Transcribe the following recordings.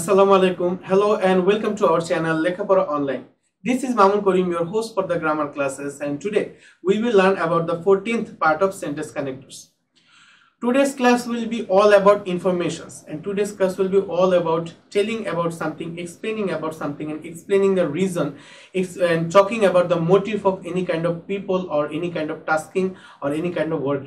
Assalamu alaikum. Hello and welcome to our channel Lekhapora Online. This is Mamun Karim, your host for the grammar classes, and today we will learn about the 14th part of sentence connectors. Today's class will be all about informations, and today's class will be all about telling about something, explaining about something, and explaining the reason, and talking about the motive of any kind of people or any kind of tasking or any kind of work.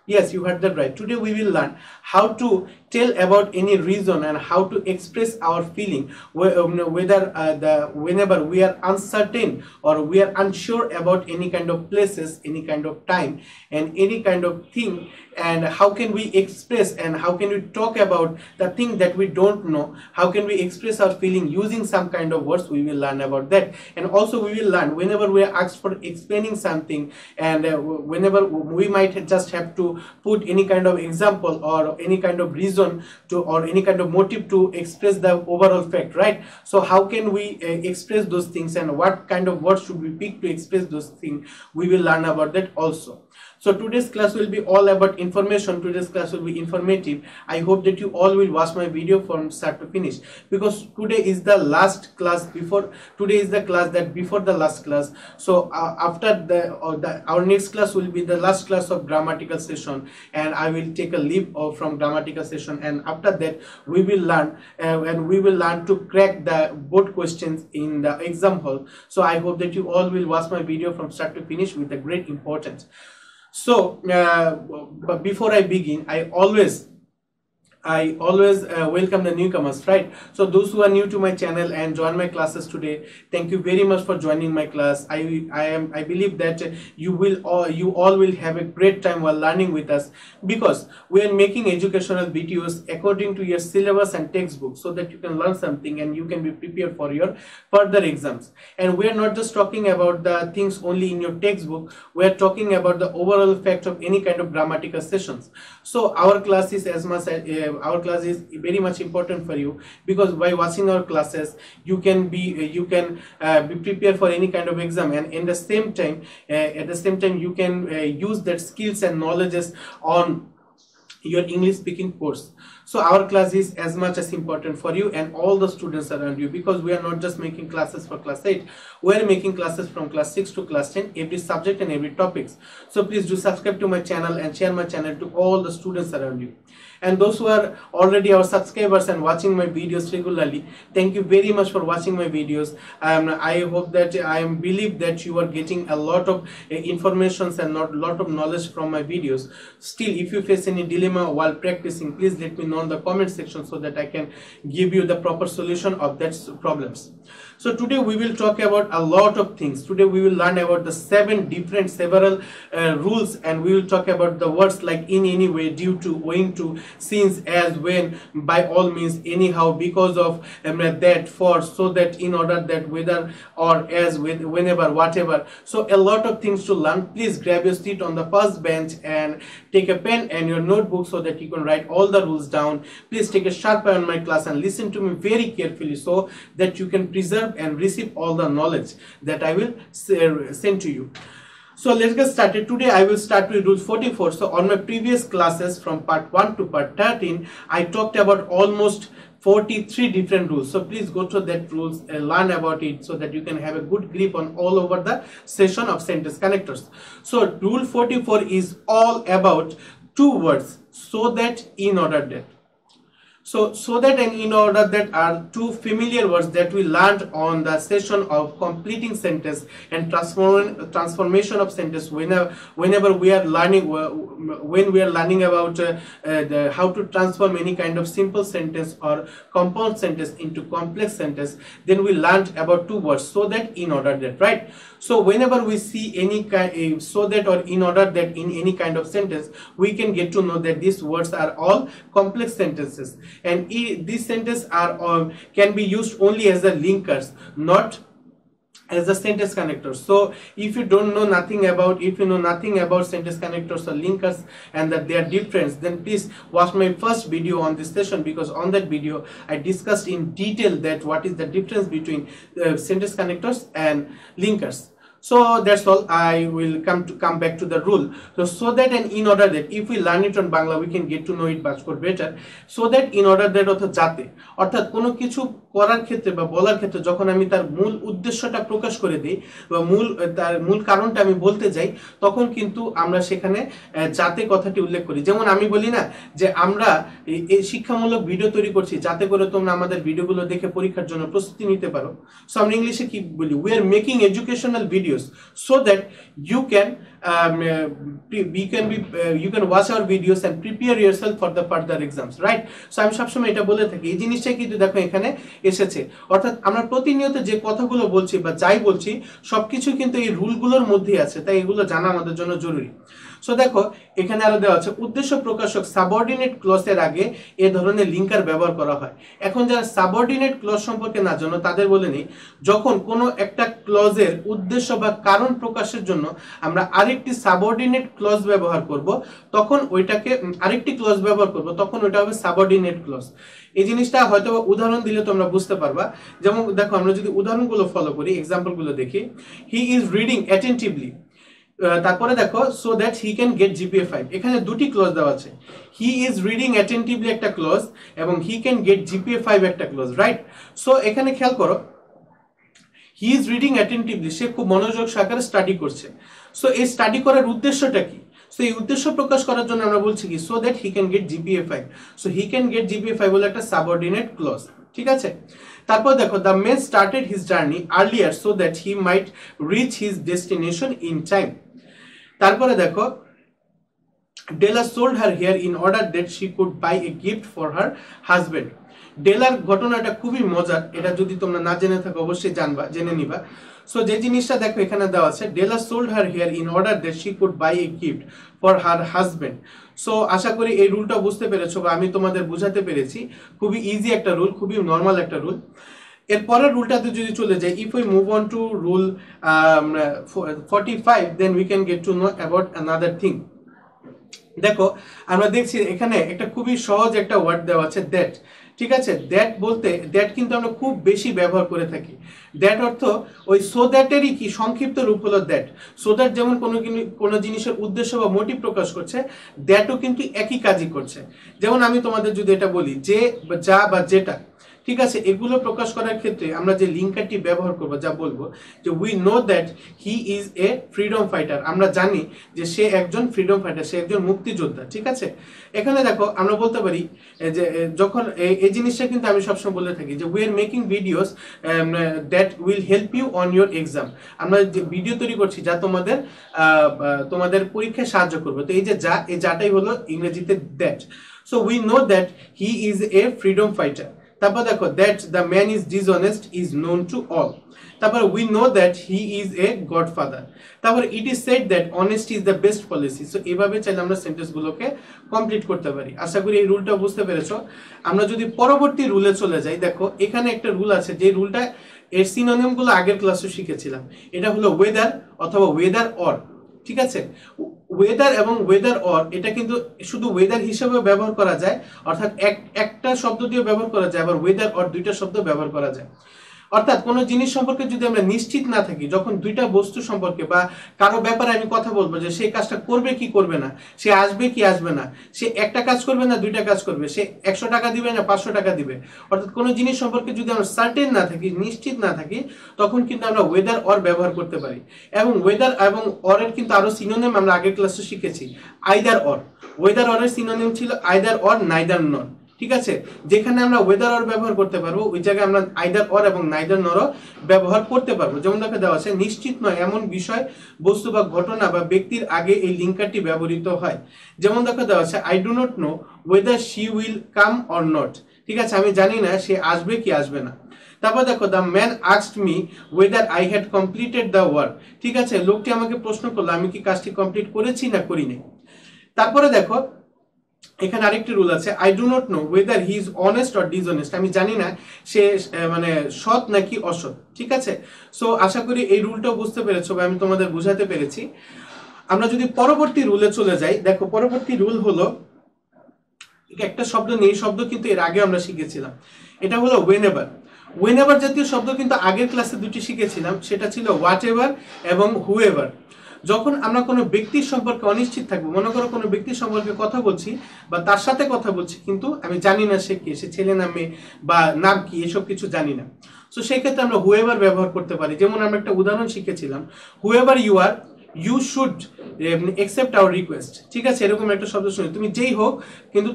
Yes, you heard that right. Today we will learn how to tell about any reason and how to express our feeling whenever we are uncertain or we are unsure about any kind of places, any kind of time, and any kind of thing, and how can we express and how can we talk about the thing that we don't know, how can we express our feeling using some kind of words. We will learn about that. And also we will learn whenever we are asked for explaining something, and whenever we might just have to put any kind of example or any kind of reason to or any kind of motive to express the overall fact, right? So how can we express those things and what kind of words should we pick to express those things? We will learn about that also. So today's class will be all about information. Today's class will be informative. I hope that you all will watch my video from start to finish, because today is the last class before the last class. So after our next class will be the last class of grammatical session, and I will take a leave from grammatical session, and after that we will learn to crack the board questions in the exam hall. So I hope that you all will watch my video from start to finish with a great importance. So but before I begin, I always welcome the newcomers, right? So those who are new to my channel and join my classes today, thank you very much for joining my class. I believe that you all will have a great time while learning with us, because we are making educational videos according to your syllabus and textbook, so that you can learn something and you can be prepared for your further exams. And we are not just talking about the things only in your textbook, we are talking about the overall effect of any kind of grammatical sessions. So our class is very much important for you, because by watching our classes you can be prepared for any kind of exam, and at the same time you can use that skills and knowledges on your English speaking course. So our class is as much as important for you and all the students around you, because we are not just making classes for class 8, we are making classes from class 6 to class 10, every subject and every topics. So please do subscribe to my channel and share my channel to all the students around you. And those who are already our subscribers and watching my videos regularly, thank you very much for watching my videos. I hope that I believe that you are getting a lot of informations and a lot of knowledge from my videos. Still, if you face any dilemma while practicing, please let me know in the comment section, so that I can give you the proper solution of that problems. So today we will talk about a lot of things. Today we will learn about the several rules, and we will talk about the words like in, any way, due to, owing to, since, as, when, by all means, anyhow, because of, that, for, so that, in order that, whether, or, as, with, whenever, whatever. So a lot of things to learn. Please grab your seat on the first bench and take a pen and your notebook, so that you can write all the rules down. Please take a sharp eye on my class and listen to me very carefully, so that you can preserve and receive all the knowledge that I will send to you. So let's get started. Today I will start with rule 44. So on my previous classes from part 1 to part 13, I talked about almost 43 different rules. So please go through that rules and learn about it, so that you can have a good grip on all over the session of sentence connectors. So rule 44 is all about two words: so that, in order that. So that and in order that are two familiar words that we learned on the session of completing sentence and transformation of sentence. Whenever we are learning, when we are learning about how to transform any kind of simple sentence or compound sentence into complex sentence, then we learned about two words: so that, in order that, right? So whenever we see any kind so that or in order that in any kind of sentence, we can get to know that these words are all complex sentences, and these sentences are can be used only as the linkers, not as the sentence connectors. So if you know nothing about sentence connectors or linkers and that they are different, then please watch my first video on this session, because on that video I discussed in detail that what is the difference between sentence connectors and linkers. So that's all. I will come back to the rule. So that and in order that if we learn it on Bangla we can get to know it much more better. So that in order that অর্থাৎ যাতে অর্থাৎ কোনো কিছু করার ক্ষেত্রে বা বলার ক্ষেত্রে যখন আমি তার মূল উদ্দেশ্যটা প্রকাশ করে দিই বা তার মূল কারণটা আমি বলতে যাই তখন কিন্তু আমরা সেখানে যাতে কথাটি উল্লেখ করি। যেমন আমি বলি না যে আমরা এই শিক্ষামূলক ভিডিও তৈরি করছি যাতে করে তোমরা আমাদের ভিডিওগুলো দেখে পরীক্ষার জন্য প্রস্তুতি নিতে পারো। সো আমরা ইংলিশে কি বলি, we are making educational videos so that you can you can watch our videos and prepare yourself for the further exams, right? So আমি সবসময় এটা বলে থাকি, এই জিনিসটাই কিন্তু দেখো এখানে এসেছে। অর্থাৎ আমরা প্রতিনিয়ত যে কথাগুলো বলছি বা যাই বলছি সবকিছু কিন্তু এই রুলগুলোর মধ্যেই আছে, তাই এগুলো জানা আমাদের জন্য জরুরি। সো দেখো এখানে আরো দেওয়া আছে উদ্দেশ্য প্রকাশক সাবঅর্ডিনেট ক্লজের আগে এই ধরনের লিঙ্কার ব্যবহার করা হয়। এখন যারা সাবঅর্ডিনেট ক্লজ সম্পর্কে না জানো তাদের বলে নেই, যখন কোনো একটা ক্লজের উদ্দেশ্য বা কারণ প্রকাশের জন্য আমরা আরেকটি সাবঅর্ডিনেট ক্লজ ব্যবহার করব তখন ওইটাকে আরেকটি ক্লজ ব্যবহার করব তখন ওইটা হবে সাবঅর্ডিনেট ক্লজ। এই জিনিসটা হয়তো উদাহরণ দিলে তোমরা বুঝতে পারবা। যেমন দেখো আমরা যদি উদাহরণগুলো ফলো করি, এক্সাম্পলগুলো দেখি, হি ইজ রিডিং অ্যাটেন্টিভলি, তারপরে দেখো so that he can get GPA 5, এখানে দুটি ক্লজ দেওয়া আছে, হি ইজ রিডিং অ্যাটেন্টিভলি একটা ক্লজ এবং হি ক্যান গেট জিপিএ 5 একটা ক্লজ, রাইট? সো এখানে খেয়াল করো হি ইজ রিডিং অ্যাটেন্টিভলি, সে খুব মনোযোগ সহকারে স্টাডি করছে। সো এই স্টাডি করার উদ্দেশ্যটা কি? সো এই উদ্দেশ্য প্রকাশ করার জন্য আমরা বলছি কি so that he can get GPA 5। So he can get GPA 5 হলো একটা সাবঅর্ডিনেট ক্লজ, ঠিক আছে? তারপর দেখো the man started his journey earlier so that he might reach his destination in time. তারপরে দেখো Della sold her hair in order that she could buy a gift for her husband. ডেলার ঘটনাটা খুবই মজার, এটা যদি তোমরা না জেনে থাকো অবশ্যই জেনে নিবা। সো যে জিনিসটা দেখো এখানে দেওয়া আছে, Della sold her hair in order that she could buy a gift for her husband. So আশা করি এই রুলটা বুঝতে পেরেছো বা আমি তোমাদের বুঝাতে পেরেছি। খুবই ইজি একটা রুল, খুবই নর্মাল একটা রুল। এরপরের রুলটাতে যদি চলে যাই, if we move on to rule 45 then we can get to know about another thing. দেখো আমরা দেখছি এখানে একটা খুবই সহজ একটা ওয়ার্ড দেওয়া আছে দ্যাট, ঠিক আছে? দ্যাট বলতে দ্যাট কিন্তু আমরা খুব বেশি ব্যবহার করে থাকি। দ্যাট অর্থ ওই সো দ্যাটেরই কি সংক্ষিপ্ত রূপ হলো দ্যাট। সো দ্যাট যেমন কোনো জিনিসের উদ্দেশ্য বা মোটিভ প্রকাশ করছে, দ্যাটও কিন্তু একই কাজই করছে। যেমন আমি তোমাদের যদি এটা বলি যে যা বা যেটা, ঠিক আছে, এগুলো প্রকাশ করার ক্ষেত্রে আমরা যে লিঙ্কারটি ব্যবহার করব, যা বলবো যে we know that he is a freedom fighter, আমরা জানি যে সে একজন ফ্রিডম ফাইটার, সে একজন মুক্তিযোদ্ধা, ঠিক আছে? এখানে দেখো আমরা বলতে পারি যে যখন এই জিনিসটা কিন্তু আমি সবসময় বলে থাকি যে we are making videos that will help you on your exam. আমরা যে ভিডিও তৈরি করছি যা তোমাদের পরীক্ষায় সাহায্য করবে। তো এই যে যা, এই যাটাই হলো ইংরেজিতে that. So we know that he is a freedom fighter. তারপর দেখো that the man is dishonest is known to all. তারপর we know that he is a godfather. তারপর it is said that honesty is the best policy. So এভাবে চাইলে আমরা সেন্টেন্সগুলোকে complete করতে পারি। আশা করি এই রুলটা বুঝতে পেরেছো। আমরা যদি পরবর্তী রুলে চলে যাই, দেখো এখানে একটা রুল আছে, যে রুলটা এর সিনোনিমগুলো আগের ক্লাসে শিখেছিলাম। এটা হলো ওয়েদার অথবা ওয়েদার অর, ঠিক আছে? ওয়েদার এবং ওয়েদার অর এটা কিন্তু শুধু ওয়েদার হিসেবে ব্যবহার করা যায়, অর্থাৎ একটা শব্দ দিয়ে ব্যবহার করা যায়, আবার ওয়েদার অর দুইটা শব্দ ব্যবহার করা যায়। অর্থাৎ কোনো জিনিস সম্পর্কে যদি আমরা নিশ্চিত না থাকি, যখন দুইটা বস্তু সম্পর্কে বা কারো ব্যাপারে আমি কথা বলবো যে সে কাজটা করবে কি করবে না, সে আসবে কি আসবে না, সে একটা কাজ করবে না দুইটা কাজ করবে, সে 100 টাকা দিবে না 500 টাকা দিবে, অর্থাৎ কোনো জিনিস সম্পর্কে যদি আমরা সার্টেন না থাকি, নিশ্চিত না থাকি, তখন কিন্তু আমরা ওয়েদার অর ব্যবহার করতে পারি। এবং ওয়েদার এবং অরের কিন্তু আরো সিনোনিম আমরা আগের ক্লাসে শিখেছি, আইদার অর। ওয়েদার অরের সিনোনিম ছিল আইদার অর, নাইদার নর, ঠিক আছে? যেখানে আমরা ওয়েদার অর ব্যবহার করতে পারবো ওই জায়গায় আমরা আইদার অর এবং নাইদার নরও ব্যবহার করতে পারবো। যেমন দেখে দেওয়া আছে নিশ্চিত নয় এমন বিষয়, বস্তু বা ঘটনা বা ব্যক্তির আগে এই লিঙ্কারটি ব্যবহৃত হয়। যেমন দেখে দেওয়া আছে I do not know whether she will come or not, ঠিক আছে? আমি জানি না সে আসবে কি আসবে না। তারপর দেখো the man asked me weather I had completed the work, ঠিক আছে? লোকটি আমাকে প্রশ্ন করলো আমি কি কাজটি কমপ্লিট করেছি না করিনি। তারপরে দেখো এখানে আরেকটি রুল আছে I do not know whether he is honest or dishonest, আমি জানি না সে মানে সৎ নাকি অসৎ, ঠিক আছে? সো আশা করি এই রুলটাও বুঝতে পেরেছো বা আমি তোমাদের বুঝাতে পেরেছি। আমরা যদি পরবর্তী রুলে চলে যাই, দেখো পরবর্তী রুল হলো একটা শব্দ নেই, শব্দ কিন্তু এর আগে আমরা শিখেছিলাম, এটা হলো ওয়েনেভার। whenever জাতীয় শব্দ কিন্তু আগের ক্লাসে দুটি শিখেছিলাম, সেটা ছিল whatever এবং whoever। যখন আমরা কোনো ব্যক্তির সম্পর্কে অনিশ্চিত থাকবো, মনে করো কোনো ব্যক্তির সম্পর্কে কথা বলছি বা তার সাথে কথা বলছি, কিন্তু আমি জানি না সে কে, সে ছেলে না মেয়ে বা নাম কি, এসব কিছু জানি না, সো সেই ক্ষেত্রে আমরা whoever ব্যবহার করতে পারি। যেমন আমরা একটা উদাহরণ শিখেছিলাম, whoever you are you should accept our request। ঠিক আছে, এরকম একটা শব্দ শুনে, তুমি যেই হোক কিন্তু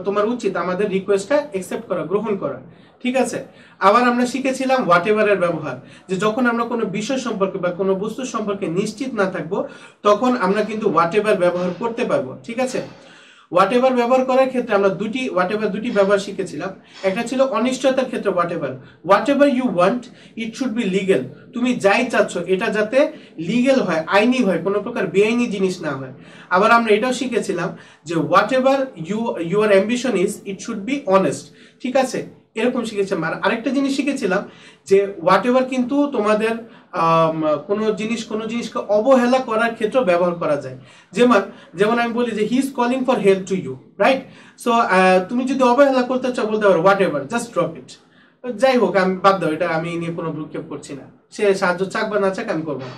তোমার উচিত আমাদের রিকোয়েস্টটা অ্যাকসেপ্ট করা, গ্রহণ করা। ঠিক আছে, আবার আমরা শিখেছিলাম হোয়াট এভার এর ব্যবহার, যে যখন আমরা কোনো বিষয় সম্পর্কে বা কোনো বস্তু সম্পর্কে নিশ্চিত না থাকবো, তখন আমরা কিন্তু হোয়াট এভার ব্যবহার করতে পারবো। ঠিক আছে, হোয়াট এভার ব্যবহার করার ক্ষেত্রে আমরা দুটি ব্যবহার শিখেছিলাম। একটা ছিল অনিশ্চয়তার ক্ষেত্রে whatever you want it should be legal. তুমি যাই চাচ্ছ এটা যাতে লিগেল হয়, আইনি হয়, কোনো প্রকার বেআইনি জিনিস না হয়। আবার আমরা এটাও শিখেছিলাম যে what ever your ambition is it should be honest. ঠিক আছে, এরকম শিখেছিলাম। আর আরেকটা জিনিস শিখেছিলাম যে হোয়াট এভার কিন্তু তোমাদের কোনো জিনিসকে অবহেলা করার ক্ষেত্রে ব্যবহার করা যায়। যেমন আমি বলি যে he is calling for help to you, right? So তুমি যদি অবহেলা করতে চাও, বলতে পারো whatever, just drop it. যাই হোক, আমি বাদ দাও, এটা আমি নিয়ে কোনো ভ্রুক্ষেপ করছি না, সে সাহায্য চাক বা না চাক আমি করবো না।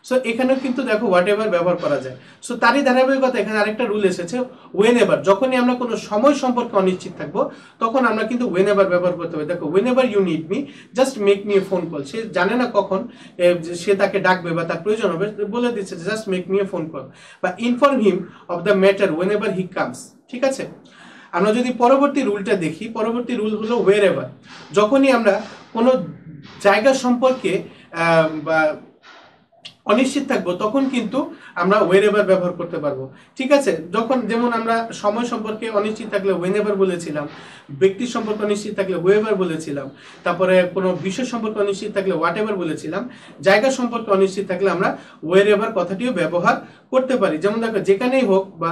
সো এখানেও কিন্তু দেখো হোয়াট এভার ব্যবহার করা যায়। সো তারই ধারাবাহিকতা এখানে আরেকটা রুল এসেছে, ওয়েন এভার। যখনই আমরা কোনো সময় সম্পর্কে অনিশ্চিত থাকবো, তখন আমরা কিন্তু ওয়েন এভার ব্যবহার করতে হবে। দেখো, whenever you need me just make me a phone call. সে জানে না কখন সে তাকে ডাকবে বা তার প্রয়োজন হবে, বলে দিচ্ছে just make me a phone call, বা inform him of the matter whenever he comes. ঠিক আছে, আমরা যদি পরবর্তী রুলটা দেখি, পরবর্তী রুল হলো ওয়ের এভার। যখনই আমরা কোনো জায়গা সম্পর্কে বা অনিশ্চিত থাকবো, তখন কিন্তু আমরা ওয়ের এভার ব্যবহার করতে পারবো। ঠিক আছে, যেমন আমরা সময় সম্পর্কে অনিশ্চিত থাকলে ওয়েন এভার বলেছিলাম, ব্যক্তির সম্পর্কে অনিশ্চিত থাকলে হোয়েভার বলেছিলাম, তারপরে কোনো বিষয় সম্পর্কে অনিশ্চিত থাকলে হোয়াট এভার বলেছিলাম, জায়গা সম্পর্কে অনিশ্চিত থাকলে আমরা ওয়ের এভার কথাটিও ব্যবহার করতে পারি। যেমন দেখো, যেখানেই হোক বা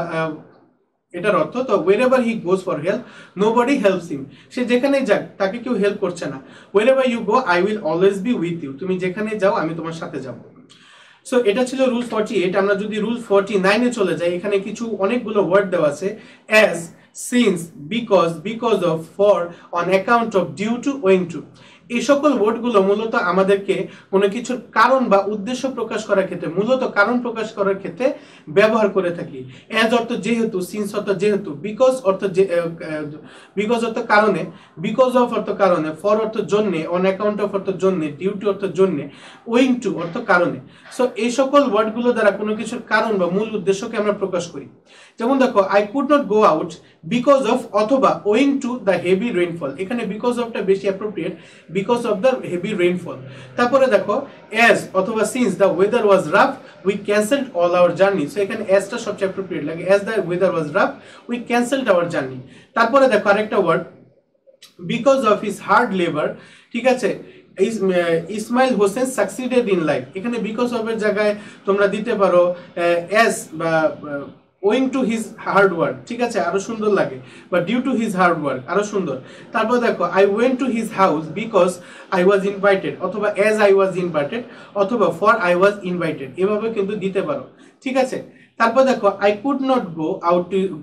এটার অর্থ, তো wherever he goes for help nobody helps him। সে যেখানেই যাক তাকে কেউ হেল্প করছে না। wherever you go I will always be with you। তুমি যেখানে যাও আমি তোমার সাথে যাব। সো এটা ছিল রুল 48। আমরা যদি রুল 49 এ চলে যাই, এখানে অনেকগুলো ওয়ার্ড দেওয়া আছে, as, since, because of, for, on account of, due to, owing to. এই সকল ওয়ার্ডগুলো মূলত আমাদেরকে কোনো কিছুর কারণ বা উদ্দেশ্য প্রকাশ করার ক্ষেত্রে, মূলত কারণ প্রকাশ করার ক্ষেত্রে ব্যবহার করে থাকি। অ্যাজ অর্থ যেহেতু, সিন্স অর্থ যেহেতু, বিকজ অর্থ কারণে, বিকজ অফ অর্থ কারণে, ফর অর্থ জন্যে, অন অ্যাকাউন্ট অফ অর্থ জন্যে, ডিউ টু অর্থ জন্যে, ওয়িং টু অর্থ কারণে। সো এই সকল ওয়ার্ডগুলো দ্বারা কোনো কিছুর কারণ বা মূল উদ্দেশ্যকে আমরা প্রকাশ করি। যেমন দেখো, I could not go out because of, অথবা owing to the heavy rainfall. এখানে বিকজ অফটা বেশি appropriate, because of the heavy rainfall. তারপরে দেখো, অ্যাজ অথবা since the weather was rough we cancelled all our journey. So এখানে অ্যাজটা সবচেয়ে অ্যাপ্রোপ্রিয়েট লাগে, as the weather was rough we cancelled our journey. তারপরে দেখো আরেকটা word, because of his hard labour. ঠিক আছে, Ismail Hossain succeeded in life. এখানে বিকজ অফ এর জায়গায় তোমরা দিতে পারো অ্যাজ বা owing to his hard work. ঠিক আছে, আরো সুন্দর লাগে, বা due to his hard work, আরো সুন্দর। তারপর দেখো, I went to his house because I was invited, অথবা অ্যাজ আই ওয়াজ ইনভাইটেড, অথবা ফর আই ওয়াজ ইনভাইটেড, এভাবে কিন্তু দিতে পারো। ঠিক আছে, তারপর দেখো, I could not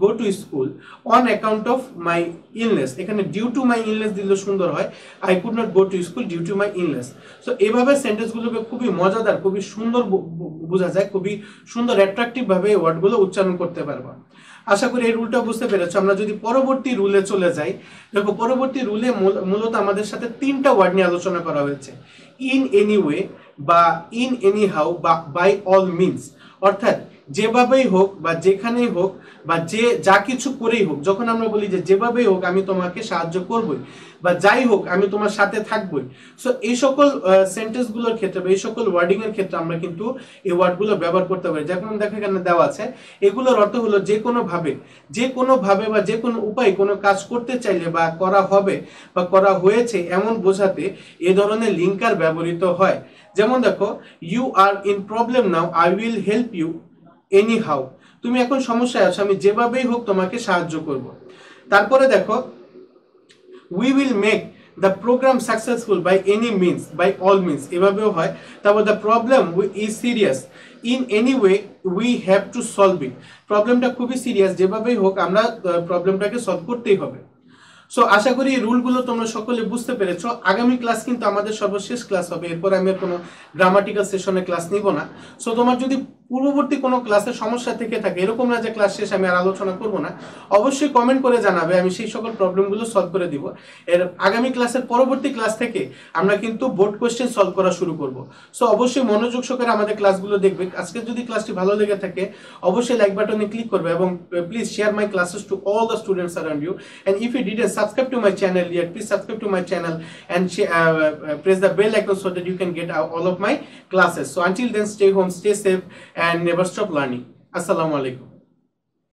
go to school on account of my illness. এখানে ডিউ টু মাই ইলনেস দিলে সুন্দর হয়, I could not go to school due to my illness. So এভাবে সেন্টেন্সগুলোকে খুবই মজাদার, খুবই সুন্দর বোঝা যায়, খুবই সুন্দর অ্যাট্রাকটিভ ভাবে ওয়ার্ডগুলো উচ্চারণ করতে পারবো। আশা করি এই রুলটা বুঝতে পেরেছো। আমরা যদি পরবর্তী রুলে চলে যাই, দেখো পরবর্তী রুলে মূলত আমাদের সাথে 3টা ওয়ার্ড নিয়ে আলোচনা করা হয়েছে, ইন এনি ওয়ে, বা ইন এনি হাউ, বা বাই অল মিনস। অর্থাৎ যেভাবেই হোক বা যেখানেই হোক বা যা কিছু করেই হোক, যখন আমরা বলি যে যেভাবেই হোক আমি তোমাকে সাহায্য করবই, বা যাই হোক আমি তোমার সাথে থাকবই। সো এই সকল সেন্টেন্সগুলোর ক্ষেত্রে বা এই সকল ওয়ার্ডিং এর ক্ষেত্রে আমরা কিন্তু এই ওয়ার্ডগুলো ব্যবহার করতে পারি। যেমন দেখো এখানে দেওয়া আছে, এগুলোর অর্থ হলো যে কোনোভাবে বা যে কোনো উপায় কোনো কাজ করতে চাইলে বা করা হবে বা করা হয়েছে এমন বোঝাতে এ ধরনের লিঙ্কার ব্যবহৃত হয়। যেমন দেখো, you are in problem now I will help you anyhow. তুমি এখন সমস্যায় আছো, আমি যেভাবেই হোক তোমাকে সাহায্য করব। তারপরে দেখো, we will make the program successful by any means, by all means, এভাবেও হয়। তারপর the problem is serious in any way we have to solve it. প্রবলেমটা খুবই সিরিয়াস, যেভাবেই হোক আমরা প্রবলেমটাকে সলভ করতেই হবে। সো আশা করি এই রুলগুলো তোমরা সকলে বুঝতে পেরেছো। আগামী ক্লাস কিন্তু আমাদের সর্বশেষ ক্লাস হবে, এরপর আমি আর কোনো গ্রামাটিক্যাল সেশনে ক্লাস নিব না। সো তোমার যদি পূর্ববর্তী কোনো ক্লাসে সমস্যা থেকে থাকে, এরকম না যে ক্লাস শেষ আমি আর আলোচনা করব না, অবশ্যই কমেন্ট করে জানাবে, আমি সেই সকল প্রবলেমগুলো সলভ করে দিব। এর আগামী ক্লাসের পরবর্তী ক্লাস থেকে আমরা কিন্তু বোর্ড কোয়েশ্চেন সলভ করা শুরু করব। সো অবশ্যই মনোযোগ সহকারে আমাদের ক্লাসগুলো দেখবে। আজকে যদি ক্লাসটি ভালো লেগে থাকে অবশ্যই লাইক বাটনে ক্লিক করবে এবং please share my classes to all the students around you. And if you didn't subscribe to my channel yet, please subscribe to my channel and press the bell icon so that you can get all of my classes. So until then, stay home, stay safe and never stop learning. Assalamu alaikum.